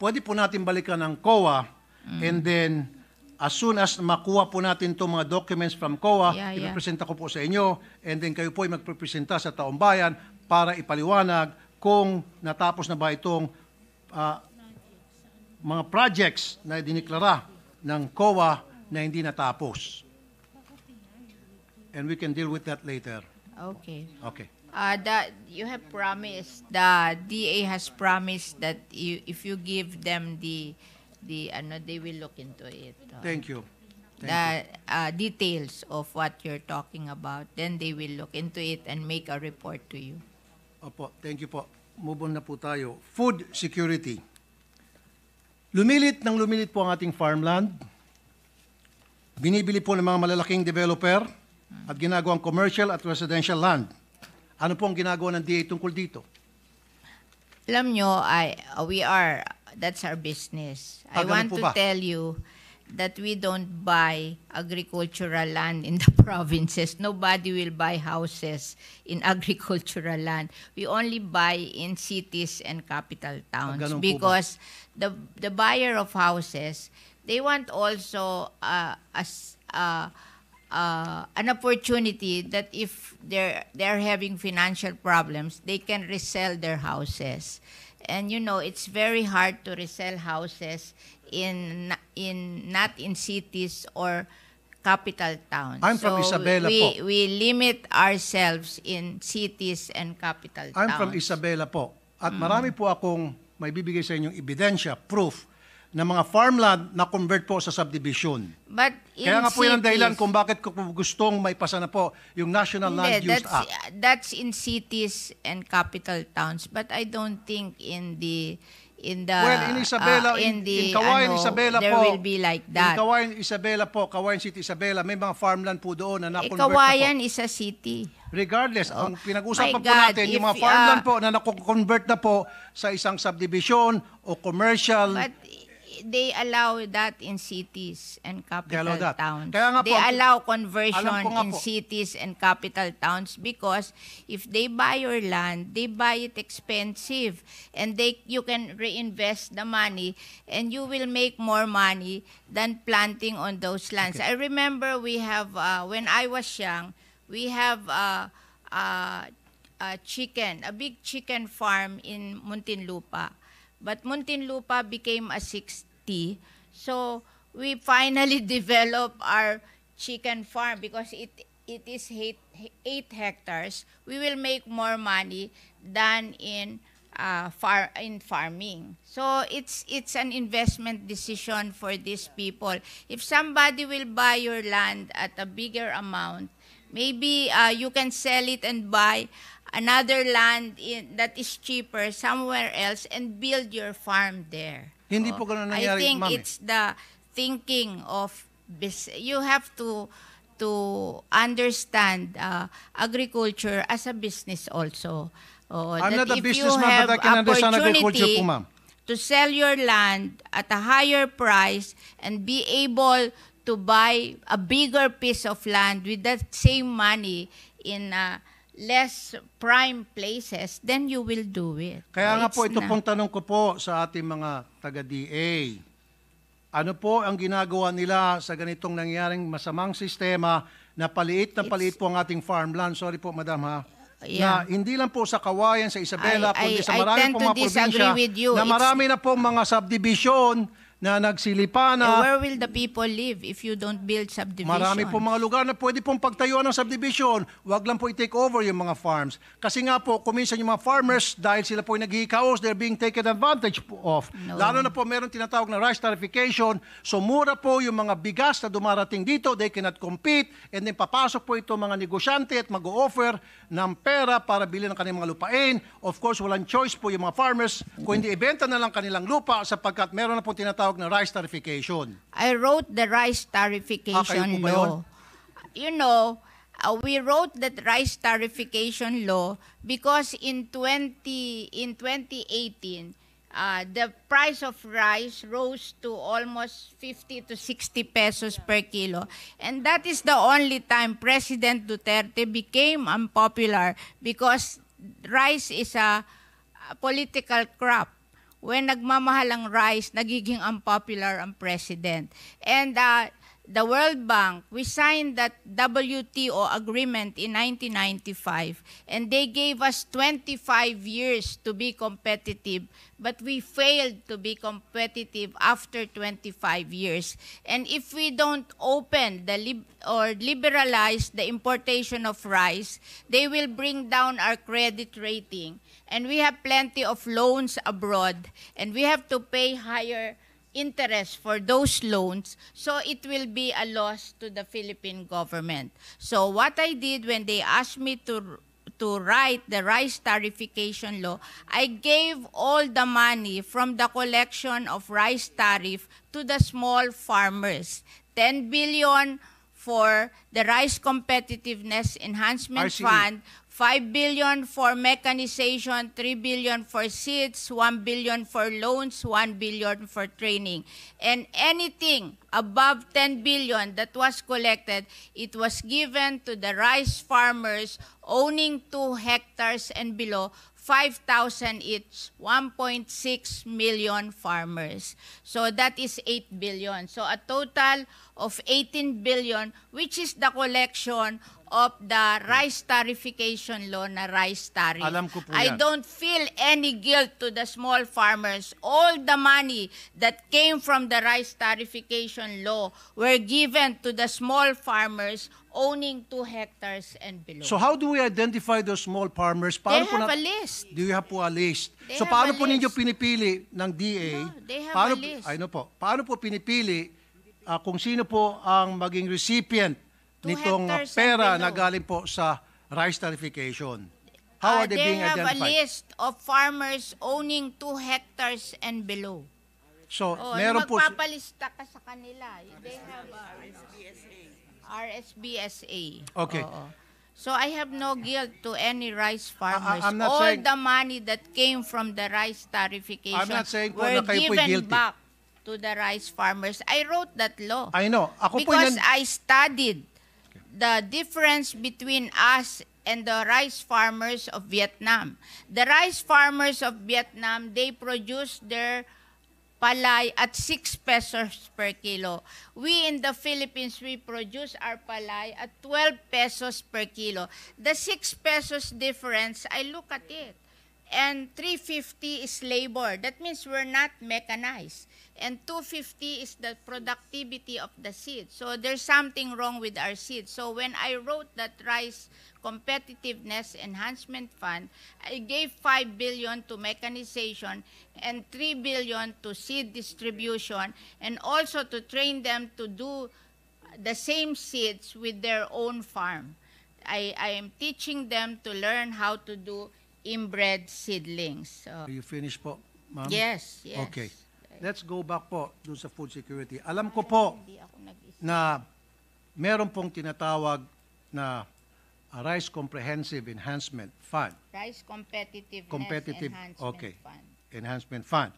pwede po natin balikan ng COA and then as soon as makuha po natin itong mga documents from COA, ipipresenta ko po sa inyo and then kayo po ay magpipresenta sa taong bayan para ipaliwanag kung natapos na ba itong mga projects na diniklara ng COA na hindi natapos. And we can deal with that later. Okay. Okay. That you have promised, the DA has promised that if you give them the they will look into it. Thank you. The details of what you're talking about, then they will look into it and make a report to you. Opo, thank you po. Move on na po tayo. Food security. Lumilit po ang ating farmland. Binibili po ng mga malalaking developer at ginagawang commercial at residential land. Ano po ang ginagawa ng DA tungkol dito? Alam nyo, that's our business. I want to tell you that we don't buy agricultural land in the provinces. Nobody will buy houses in agricultural land. We only buy in cities and capital towns because the buyer of houses, they want also an opportunity that if they're having financial problems, they can resell their houses. And you know, it's very hard to resell houses not in cities or capital towns. I'm from Isabela po. We limit ourselves in cities and capital towns. I'm from Isabela po. At marami po akong may bibigay sa inyong ebidensya, proof, na mga farmland na convert po sa subdivision. But kaya nga po yan ang dahilan kung bakit ko gustong may pasa na po yung National Land Use Act. That's in cities and capital towns, but I don't think in Isabela, in Kawayan, Isabela there po, will be like that. In Kawayan, Isabela po, Kawayan City, Isabela, may mga farmland po doon na na-convert Kawayan na po. is a city. Regardless, ang pinag-usapan po God, natin, yung mga farmland po na na-convert na po sa isang subdivision o commercial. But they allow that in cities and capital towns. They allow conversion in cities and capital towns because if they buy your land, they buy it expensive and you can reinvest the money and you will make more money than planting on those lands. Okay. I remember we have, when I was young, we have a big chicken farm in Muntinlupa. But Muntinlupa became a 60. So we finally developed our chicken farm because it is 8 hectares. We will make more money than in farming. So it's an investment decision for these people. If somebody will buy your land at a bigger amount, maybe you can sell it and buy another land that is cheaper somewhere else and build your farm there. Hindi po ganun nangyari, I think Mami. it's the thinking of you have to understand agriculture as a business also. I'm not a businessman, but I can understand agriculture po, ma'am. To sell your land at a higher price and be able to buy a bigger piece of land with that same money in less prime places, then you will do it. Kaya nga po, ito pong tanong ko po sa ating mga taga-DA. Ano po ang ginagawa nila sa ganitong nangyaring masamang sistema na paliit po ang ating farmland? Sorry po, madam ha. Yeah. Na hindi lang po sa Kawayan, sa Isabela, kundi sa marami pong mga probinsya na marami na pong mga subdivision na nagsilipa na. Where will the people live if you don't build subdivision? Marami po mga lugar na pwede pong pagtayuan ng subdivision. Huwag lang po i-take over yung mga farms. Kasi nga po, kuminsan yung mga farmers, dahil sila po naghihikaos, they're being taken advantage of. No. Lalo na po, meron tinatawag na rice tarification. So mura po yung mga bigas na dumarating dito, they cannot compete. And then papasok po ito mga negosyante at mag-o-offer ng pera para bilhin ng kanilang mga lupain. Of course, walang choice po yung mga farmers kung hindi ibenta na lang kanilang lupa sapagkat meron na po tinatawag na rice tarification. I wrote the rice tarification law. You know, we wrote that rice tarification law because in 2018, the price of rice rose to almost 50 to 60 pesos per kilo. And that is the only time President Duterte became unpopular because rice is a political crop. when nagmamahal ang rice, nagiging unpopular ang president. And the World Bank, we signed that WTO agreement in 1995, and they gave us 25 years to be competitive, but we failed to be competitive after 25 years. And if we don't open or liberalize the importation of rice, they will bring down our credit rating. And we have plenty of loans abroad, and we have to pay higher interest for those loans, so it will be a loss to the Philippine government. So what I did when they asked me to write the rice tariffication law, I gave all the money from the collection of rice tariff to the small farmers. 10 billion for the Rice Competitiveness Enhancement RCE. Fund, 5 billion for mechanization, 3 billion for seeds, 1 billion for loans, 1 billion for training. And anything above 10 billion that was collected, it was given to the rice farmers owning 2 hectares and below, 5,000 each, 1.6 million farmers. So that is 8 billion. So a total of 18 billion, which is the collection of the rice tariffication law na rice tariff. Alam ko po I yan. don't feel any guilt to the small farmers. All the money that came from the rice tariffication law were given to the small farmers owning 2 hectares and below. So how do we identify those small farmers? They Paano po have a list. Do you have po a list? They So have paano a po ninyo list. pinipili ng DA? No, they have paano, a list. I know po. Paano po pinipili kung sino po ang maging recipient 2 nitong hectares and pera na below. galing po sa rice tariffication? How are they being have a identified? list of farmers owning 2 hectares and below. So, Oh, meron po magpapalista ka sa kanila. They have RSBSA. Okay. Oo. So I have no guilt to any rice farmers. I'm not All saying- the money that came from the rice tariffication I'm not saying po were na kayo po'y given guilty. back to the rice farmers. I wrote that law. I know. Ako po Because yan. I studied the difference between us and the rice farmers of Vietnam. The rice farmers of Vietnam, they produce their palay at 6 pesos per kilo. We in the Philippines, we produce our palay at 12 pesos per kilo. The 6 pesos difference, I look at it. And 350 is labor. That means we're not mechanized. And 250 is the productivity of the seed. So there's something wrong with our seed. So when I wrote that Rice Competitiveness Enhancement Fund, I gave 5 billion to mechanization and 3 billion to seed distribution, and also to train them to do the same seeds with their own farm. I am teaching them to learn how to do inbred seedlings. So, Are you finished po, ma'am? yes, yes. Okay. Let's go back po dun sa food security. Alam ko po Hindi ako nag-isip. na meron pong tinatawag na Rice Comprehensive Enhancement Fund. Rice Competitiveness Competitive, Enhancement okay. Fund. Enhancement Fund.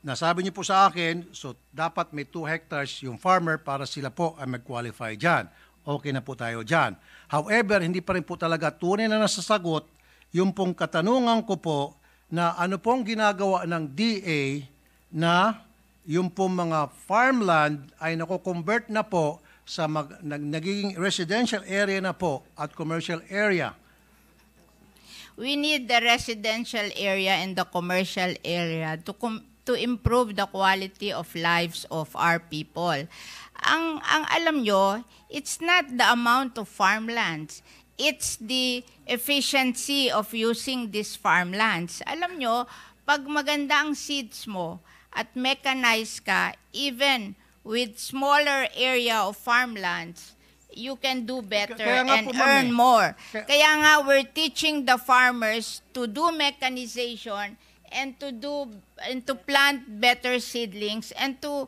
Nasabi niyo po sa akin, so dapat may 2 hectares yung farmer para sila po ay mag-qualify dyan. Okay na po tayo dyan. However, hindi pa rin po talaga tunay na nasasagot yung pong katanungan ko po na ano pong ginagawa ng DA na yung pong mga farmland ay nako-convert na po sa nagiging residential area na po at commercial area. We need the residential area and the commercial area to improve the quality of lives of our people. Ang alam nyo, it's not the amount of farmlands. It's the efficiency of using these farmlands. Alam nyo, pag maganda ang seeds mo at mechanized ka, even with smaller area of farmlands, you can do better Kaya nga and po, ma'am, earn more. Kaya- Kaya nga we're teaching the farmers to do mechanization and to plant better seedlings and to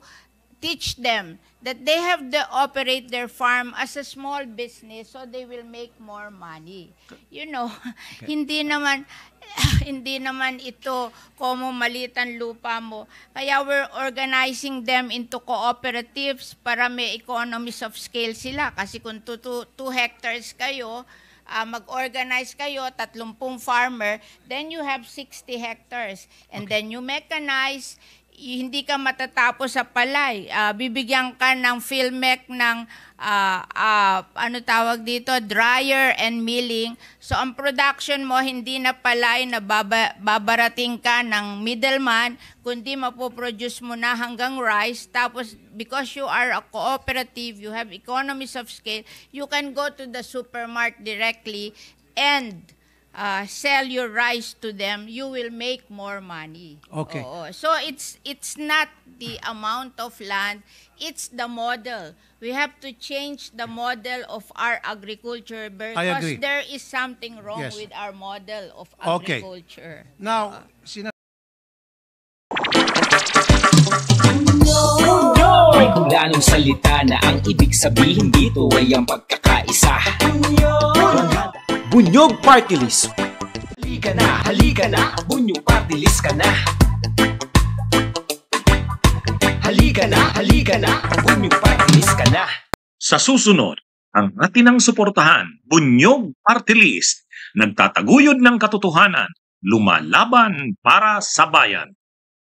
teach them that they have to operate their farm as a small business so they will make more money. You know, hindi naman ito kung maliit ang lupa mo. Kaya we're organizing them into cooperatives para may economies of scale sila. Kasi kung 2 hectares kayo, mag-organize kayo, 30 farmer, then you have 60 hectares. And then you mechanize, hindi ka matatapos sa palay. Bibigyan ka ng PhilMech ng ano tawag dito, dryer and milling. So ang production mo hindi na palay na babarating ka ng middleman, kundi mapoproduce mo na hanggang rice. Tapos because you are a cooperative, you have economies of scale, you can go to the supermarket directly and sell your rice to them, you will make more money. Okay. Oo. So it's not the amount of land, it's the model. We have to change the model of our agriculture agree. because there is something wrong Yes. with our model of Okay. agriculture. Now, May kulanong salita na ang ibig sabihin dito ay ang pagkakaisa. Bunyog Party List. Halika na, Bunyog Party List ka na. Halika na, Bunyog Party List ka na. Sa susunod, ang atinang suportahan, Bunyog Party List, nagtataguyod ng katotohanan, lumalaban para sa bayan.